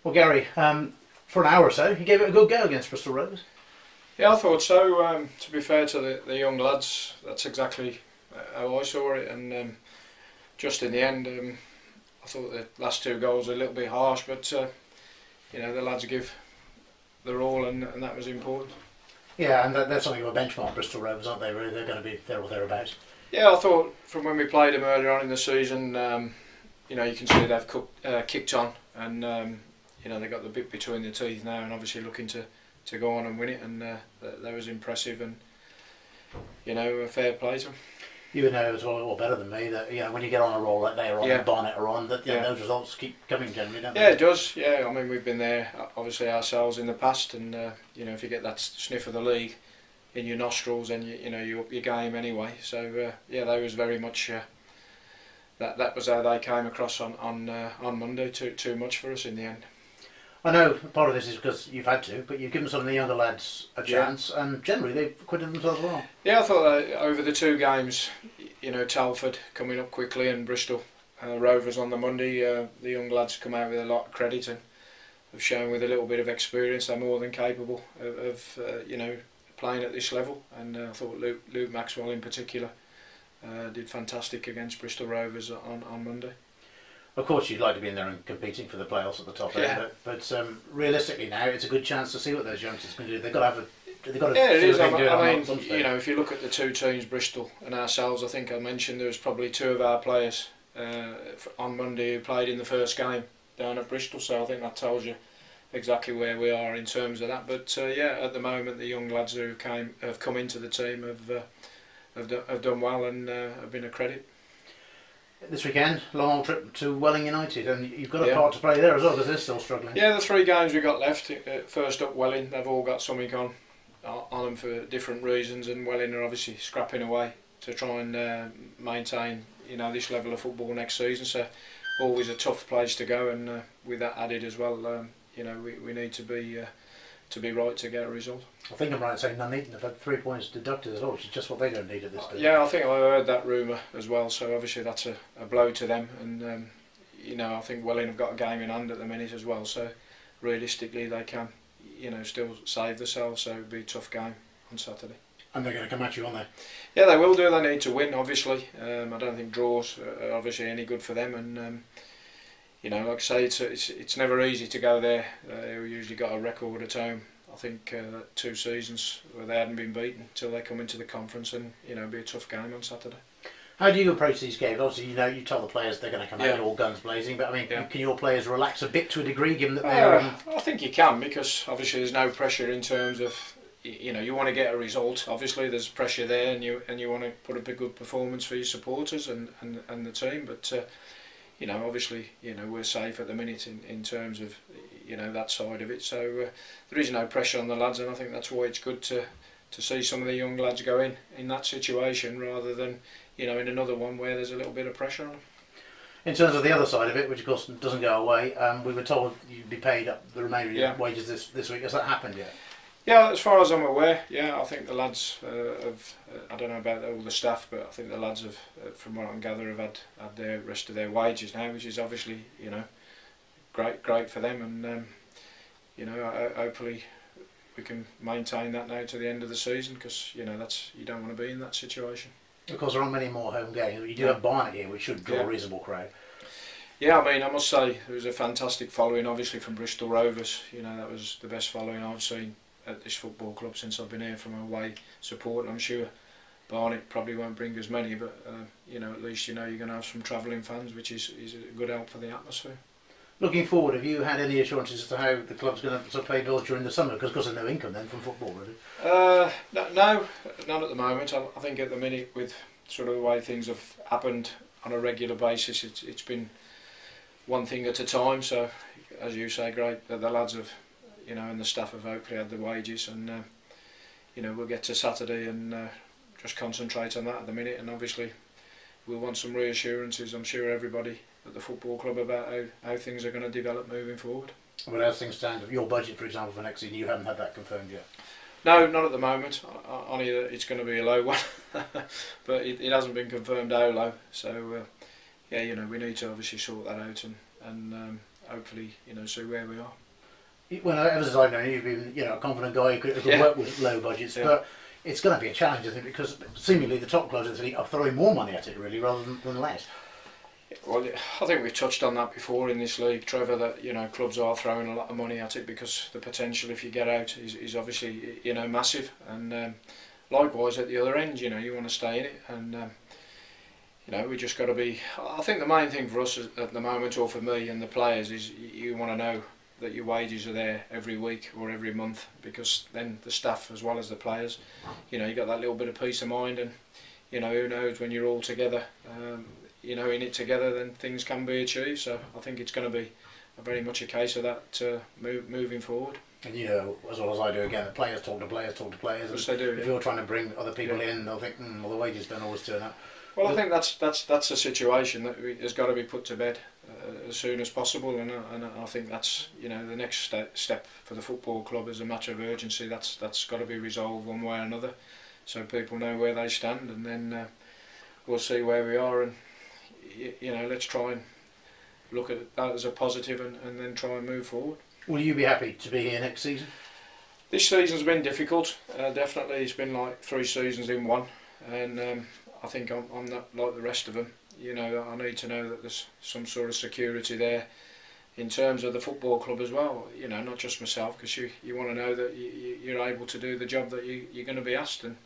Well, Gary, for an hour or so, you gave it a good go against Bristol Rovers. Yeah, I thought so. To be fair to the young lads, that's exactly how I saw it. And just in the end, I thought the last two goals were a little bit harsh, but you know, the lads give their all, and that was important. Yeah, and they're something of a benchmark, Bristol Rovers, aren't they? Really, they're going to be there or thereabouts. Yeah, I thought from when we played them earlier on in the season, you know, you can see they've kicked on, and you know, they got the bit between the teeth now, and obviously looking to go on and win it, and that was impressive, and you know, a fair play to them. You would know as well, or better than me, that when you get on a roll like they are on, and Barnet are on, that those results keep coming generally, don't they? Yeah, it does. Yeah, I mean, we've been there obviously ourselves in the past, and you know, if you get that sniff of the league in your nostrils, then you know, you up your game anyway. So yeah, that was very much that was how they came across on Monday. Too much for us in the end. I know part of this is because you've had to, but you've given some of the younger lads a chance, and generally they've acquitted themselves well. Yeah, I thought over the two games, you know, Telford coming up quickly and Bristol Rovers on the Monday, the young lads come out with a lot of credit and have shown with a little bit of experience they're more than capable of you know, playing at this level. And I thought Luke Maxwell in particular did fantastic against Bristol Rovers on Monday. Of course, you'd like to be in there and competing for the playoffs at the top end, but realistically now, it's a good chance to see what those youngsters can do. They've got to have yeah, it is. I mean, you know, if you look at the two teams, Bristol and ourselves, I think I mentioned there was probably two of our players on Monday who played in the first game down at Bristol, so I think that tells you exactly where we are in terms of that. But yeah, at the moment, the young lads who have come into the team have done well and have been a credit. This weekend, long old trip to Welling United, and you've got a part to play there as well, because they're still struggling. Yeah, the three games we got left. First up, Welling, they've all got something on them for different reasons, and Welling are obviously scrapping away to try and maintain, you know, this level of football next season. So always a tough place to go, and with that added as well, you know, we need to be right to get a result. I think I'm right in saying Nuneaton have had 3 points deducted as well, which is just what they don't need at this stage. Yeah, I think I heard that rumour as well, so obviously that's a blow to them, and you know, I think Welling have got a game in hand at the minute as well, so realistically they can, you know, still save themselves, so it'll be a tough game on Saturday. And they're going to come at you, aren't they? Yeah, they will do. They need to win, obviously. I don't think draws are obviously any good for them, and you know, like I say, it's never easy to go there. We usually got a record at home. I think 2 seasons where they hadn't been beaten until they come into the conference, and you know, it'll be a tough game on Saturday. How do you approach these games? Obviously, you know, you tell the players they're going to come out all guns blazing, but I mean, can your players relax a bit to a degree, given that they're? I think you can, because obviously there's no pressure in terms of, you know, you want to get a result. Obviously, there's pressure there, and you want to put up a good performance for your supporters and the team. But you know, obviously, you know, we're safe at the minute in terms of, you know, that side of it. So there is no pressure on the lads, and I think that's why it's good to see some of the young lads go in that situation rather than, you know, in another one where there's a little bit of pressure on them. In terms of the other side of it, which of course doesn't go away, we were told you'd be paid up the remainder of your wages this week. Has that happened yet? Yeah, as far as I'm aware, yeah, I think the lads have, I don't know about all the staff, but I think the lads have, from what I can gather, have had the rest of their wages now, which is obviously, you know, great for them, and you know, hopefully we can maintain that now to the end of the season, because you know, you don't want to be in that situation. Of course, there aren't many more home games. You do have Barnet here, which should draw a reasonable crowd. Yeah, I mean, I must say there was a fantastic following, obviously, from Bristol Rovers. You know, that was the best following I've seen at this football club since I've been here from away support. I'm sure Barnet probably won't bring as many, but you know, at least you know you're going to have some travelling fans, which is a good help for the atmosphere. Looking forward, have you had any assurances as to how the club's going to pay bills during the summer? Because there's no income then from football, really. No, none at the moment. I think at the minute, with sort of the way things have happened on a regular basis, it's been one thing at a time. So, as you say, great that the lads have, you know, and the staff have hopefully had the wages, and you know, we'll get to Saturday and just concentrate on that at the minute. And obviously, we'll want some reassurances, I'm sure, everybody at the football club about how things are going to develop moving forward. But as things stand, your budget, for example, for next season, you haven't had that confirmed yet? No, not at the moment. Only that it's going to be a low one, but it hasn't been confirmed how low. So yeah, you know, we need to obviously sort that out and hopefully, see where we are. Well, ever since I've known you, you've been, a confident guy who could work with low budgets, but it's going to be a challenge, isn't it? Because seemingly the top clubs in the league are throwing more money at it, really, rather than less. Well, I think we've touched on that before in this league, Trevor, that clubs are throwing a lot of money at it because the potential, if you get out, is obviously massive. And likewise at the other end, you want to stay in it, and we just got to be. I think the main thing for us at the moment, or for me and the players, is you want to know that your wages are there every week or every month, because then the staff as well as the players, you got that little bit of peace of mind, and who knows, when you're all together, in it together, then things can be achieved. So I think it's going to be very much a case of that moving forward. And as well as I do, again, the players talk to players. Yes, they do. If you're trying to bring other people in, they'll think, well, the wages don't always turn up. Well, I think that's a situation that has got to be put to bed as soon as possible, and I think that's the next step for the football club as a matter of urgency. That's got to be resolved one way or another, so people know where they stand, and then we'll see where we are, and let's try and look at that as a positive, and then try and move forward. Will you be happy to be here next season? This season's been difficult. Definitely, it's been like 3 seasons in one, and I think I'm not like the rest of them. I need to know that there's some sort of security there in terms of the football club as well. Not just myself, because you want to know that you're able to do the job that you're going to be asked. And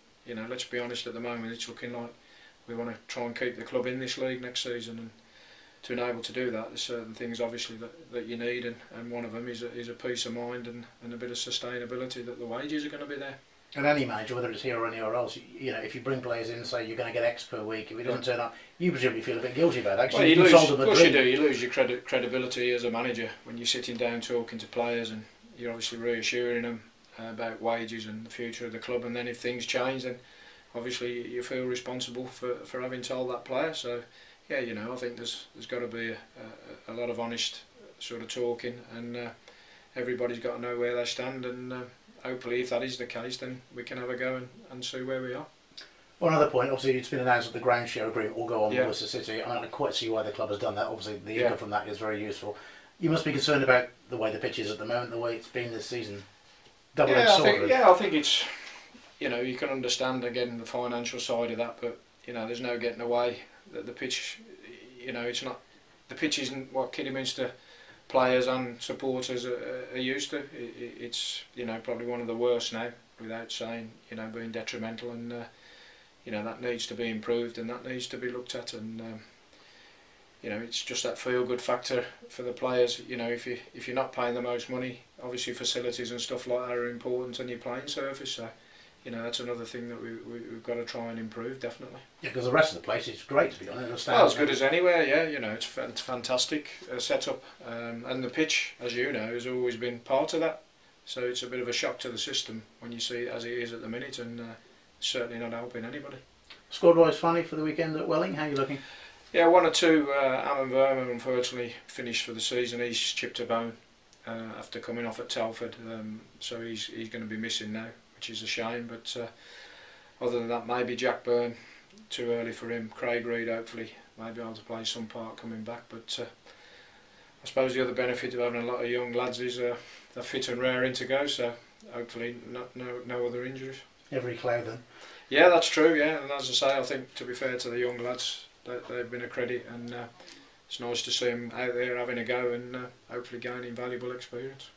let's be honest, at the moment it's looking like we want to try and keep the club in this league next season. And to be able to do that, there's certain things obviously that you need, and one of them is a peace of mind and a bit of sustainability, that the wages are going to be there. And any manager, whether it's here or anywhere else, if you bring players in and say you're going to get X per week, if it doesn't turn up, you presumably feel a bit guilty about it. Actually, well, of course you do. You lose your credibility as a manager when you're sitting down talking to players, and you're obviously reassuring them about wages and the future of the club. And then if things change, then obviously you feel responsible for having told that player. So yeah, I think there's got to be a lot of honest sort of talking, and everybody's got to know where they stand, and hopefully if that is the case, then we can have a go and see where we are. One other point, obviously it's been announced that the ground share agreement will go on with Worcester City. I don't quite see why the club has done that. Obviously the income from that is very useful. You must be concerned about the way the pitch is at the moment, the way it's been this season. Double-edged sword. I think it's, you can understand again the financial side of that, but there's no getting away that the pitch, it's not, the pitch isn't what Kidderminster players and supporters are used to. It's probably one of the worst now, without saying being detrimental, and that needs to be improved, and that needs to be looked at, and it's just that feel good factor for the players. If you're not paying the most money, obviously facilities and stuff like that are important, and your playing surface, so that's another thing that we've got to try and improve, definitely. Yeah, because the rest of the place is great, to be honest. Well, as good as anywhere, yeah. It's fantastic setup, and the pitch, as you know, has always been part of that. So it's a bit of a shock to the system when you see it as it is at the minute, and certainly not helping anybody. Squad-wise, funny for the weekend at Welling. How are you looking? Yeah, 1 or 2. Alan Verma unfortunately finished for the season. He's chipped a bone after coming off at Telford, so he's going to be missing now, which is a shame. But other than that, maybe Jack Byrne, too early for him. Craig Reed, hopefully, may be able to play some part coming back. But I suppose the other benefit of having a lot of young lads is they're fit and raring to go. So hopefully, no other injuries. Every cloud then. Yeah, that's true. Yeah, and as I say, I think to be fair to the young lads, they've been a credit, and it's nice to see them out there having a go and hopefully gaining valuable experience.